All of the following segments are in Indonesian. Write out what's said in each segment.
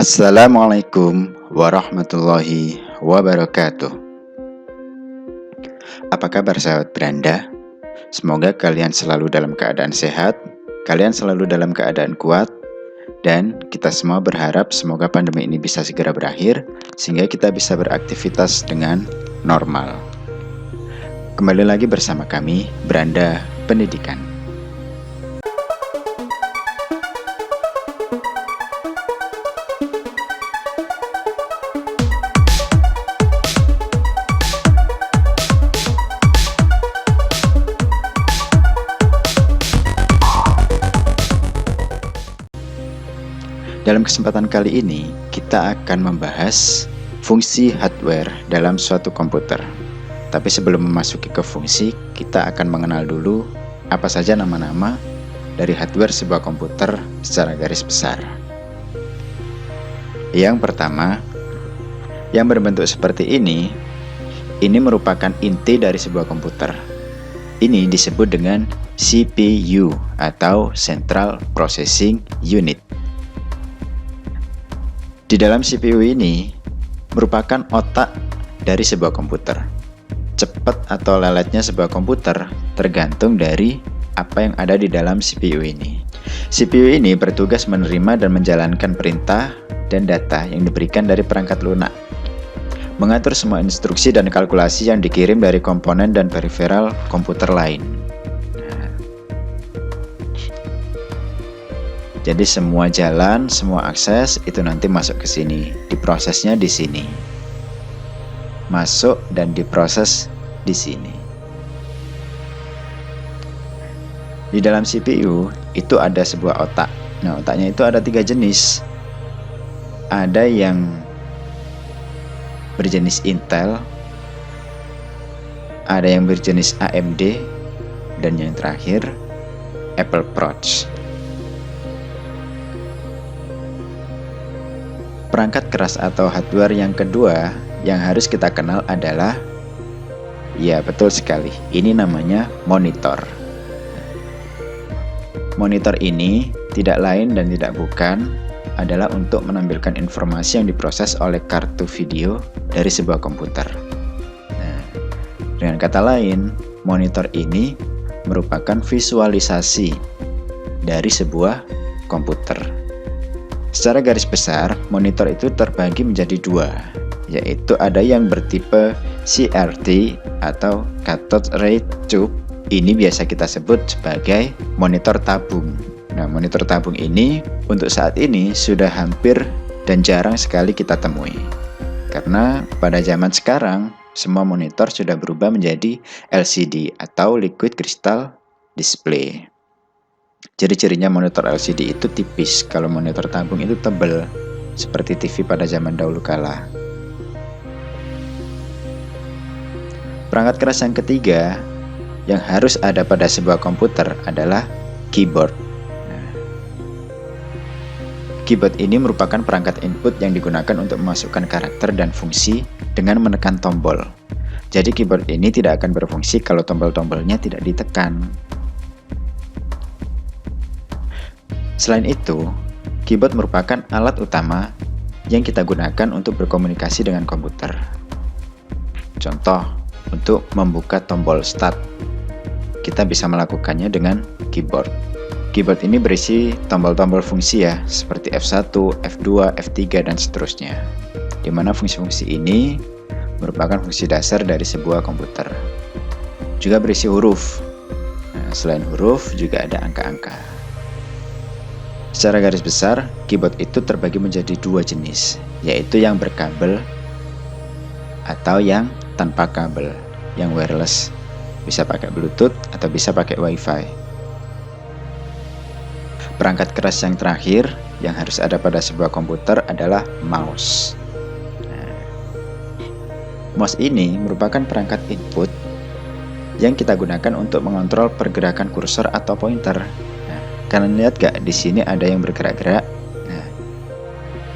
Assalamualaikum warahmatullahi wabarakatuh. Apa kabar sahabat beranda? Semoga kalian selalu dalam keadaan sehat, kalian selalu dalam keadaan kuat, dan kita semua berharap semoga pandemi ini bisa segera berakhir sehingga kita bisa beraktivitas dengan normal. Kembali lagi bersama kami, Beranda Pendidikan. Dalam kesempatan kali ini, kita akan membahas fungsi hardware dalam suatu komputer. Tapi sebelum memasuki ke fungsi, kita akan mengenal dulu apa saja nama-nama dari hardware sebuah komputer secara garis besar. Yang pertama, yang berbentuk seperti ini merupakan inti dari sebuah komputer. Ini disebut dengan CPU atau Central Processing Unit. Di dalam CPU ini merupakan otak dari sebuah komputer. Cepat atau leletnya sebuah komputer tergantung dari apa yang ada di dalam CPU ini. CPU ini bertugas menerima dan menjalankan perintah dan data yang diberikan dari perangkat lunak, mengatur semua instruksi dan kalkulasi yang dikirim dari komponen dan peripheral komputer lain. Jadi semua jalan, semua akses itu nanti masuk ke sini, diprosesnya di sini. Masuk dan diproses di sini. Di dalam CPU itu ada sebuah otak. Nah, otaknya itu ada 3 jenis. Ada yang berjenis Intel, ada yang berjenis AMD, dan yang terakhir Apple Proch. Perangkat keras atau hardware yang kedua yang harus kita kenal adalah, ya betul sekali, ini namanya monitor. Monitor ini tidak lain dan tidak bukan adalah untuk menampilkan informasi yang diproses oleh kartu video dari sebuah komputer. Nah, dengan kata lain, monitor ini merupakan visualisasi dari sebuah komputer. Secara garis besar, monitor itu terbagi menjadi 2, yaitu ada yang bertipe CRT atau Cathode Ray Tube. Ini biasa kita sebut sebagai monitor tabung. Nah, monitor tabung ini untuk saat ini sudah hampir dan jarang sekali kita temui. Karena pada zaman sekarang, semua monitor sudah berubah menjadi LCD atau Liquid Crystal Display. Ciri-cirinya monitor LCD itu tipis, kalau monitor tabung itu tebal, seperti TV pada zaman dahulu kala. Perangkat keras yang ketiga yang harus ada pada sebuah komputer adalah keyboard. Keyboard ini merupakan perangkat input yang digunakan untuk memasukkan karakter dan fungsi dengan menekan tombol. Jadi keyboard ini tidak akan berfungsi kalau tombol-tombolnya tidak ditekan. Selain itu, keyboard merupakan alat utama yang kita gunakan untuk berkomunikasi dengan komputer. Contoh, untuk membuka tombol start, kita bisa melakukannya dengan keyboard. Keyboard ini berisi tombol-tombol fungsi ya, seperti F1, F2, F3, dan seterusnya. Di mana fungsi-fungsi ini merupakan fungsi dasar dari sebuah komputer. Juga berisi huruf. Nah, selain huruf, juga ada angka-angka. Secara garis besar, keyboard itu terbagi menjadi 2 jenis, yaitu yang berkabel atau yang tanpa kabel, yang wireless, bisa pakai Bluetooth atau bisa pakai Wi-Fi. Perangkat keras yang terakhir yang harus ada pada sebuah komputer adalah mouse. Mouse ini merupakan perangkat input yang kita gunakan untuk mengontrol pergerakan kursor atau pointer. Kalian lihat gak di sini ada yang bergerak-gerak? Nah,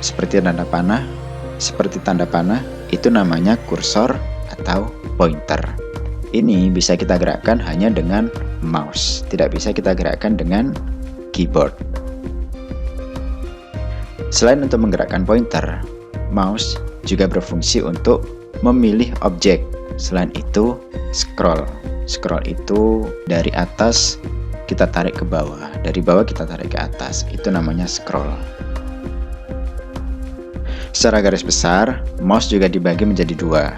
seperti tanda panah, itu namanya kursor atau pointer. Ini bisa kita gerakkan hanya dengan mouse, tidak bisa kita gerakkan dengan keyboard. Selain untuk menggerakkan pointer, mouse juga berfungsi untuk memilih objek. Selain itu, scroll. Scroll itu dari atas kita tarik ke bawah, dari bawah kita tarik ke atas. Itu namanya scroll. Secara garis besar, mouse juga dibagi menjadi dua,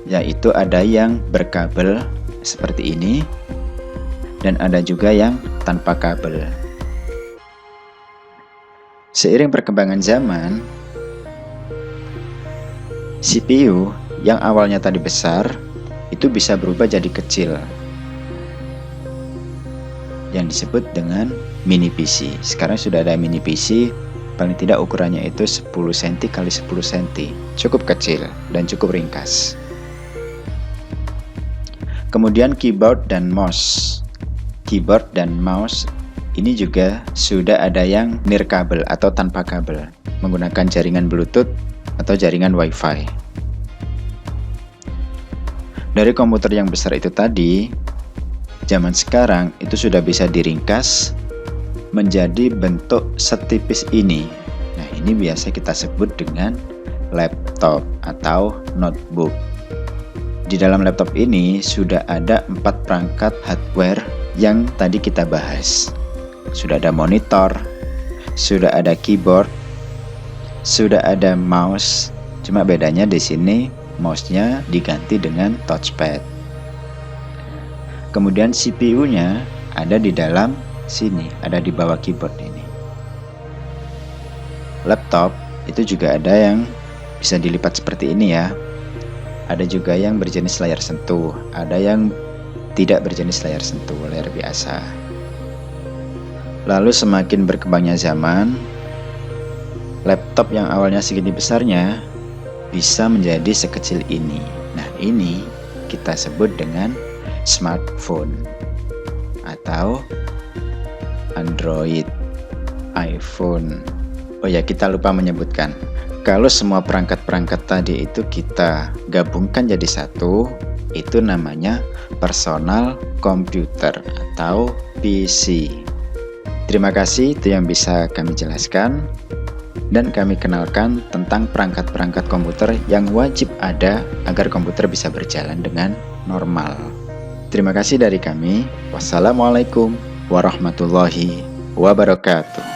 yaitu ada yang berkabel seperti ini, dan ada juga yang tanpa kabel. Seiring perkembangan zaman, CPU yang awalnya tadi besar, itu bisa berubah jadi kecil, yang disebut dengan mini PC. Sekarang sudah ada mini PC, paling tidak ukurannya itu 10 cm x 10 cm, cukup kecil dan cukup ringkas. Kemudian keyboard dan mouse. Keyboard dan mouse ini juga sudah ada yang nirkabel atau tanpa kabel, menggunakan jaringan Bluetooth atau jaringan Wi-Fi. Dari komputer yang besar itu tadi, zaman sekarang itu sudah bisa diringkas menjadi bentuk setipis ini. Nah, ini biasa kita sebut dengan laptop atau notebook. Di dalam laptop ini sudah ada 4 perangkat hardware yang tadi kita bahas. Sudah ada monitor, sudah ada keyboard, sudah ada mouse. Cuma bedanya di sini mouse-nya diganti dengan touchpad. Kemudian CPU-nya ada di dalam sini, ada di bawah keyboard ini. Laptop itu juga ada yang bisa dilipat seperti ini ya. Ada juga yang berjenis layar sentuh, ada yang tidak berjenis layar sentuh, layar biasa. Lalu semakin berkembangnya zaman, laptop yang awalnya segini besarnya bisa menjadi sekecil ini. Nah, ini kita sebut dengan smartphone atau Android, iPhone. Oh ya, kita lupa menyebutkan, kalau semua perangkat-perangkat tadi itu kita gabungkan jadi satu, itu namanya personal computer atau PC. Terima kasih, itu yang bisa kami jelaskan dan kami kenalkan tentang perangkat-perangkat komputer yang wajib ada agar komputer bisa berjalan dengan normal. Terima kasih dari kami. Wassalamualaikum warahmatullahi wabarakatuh.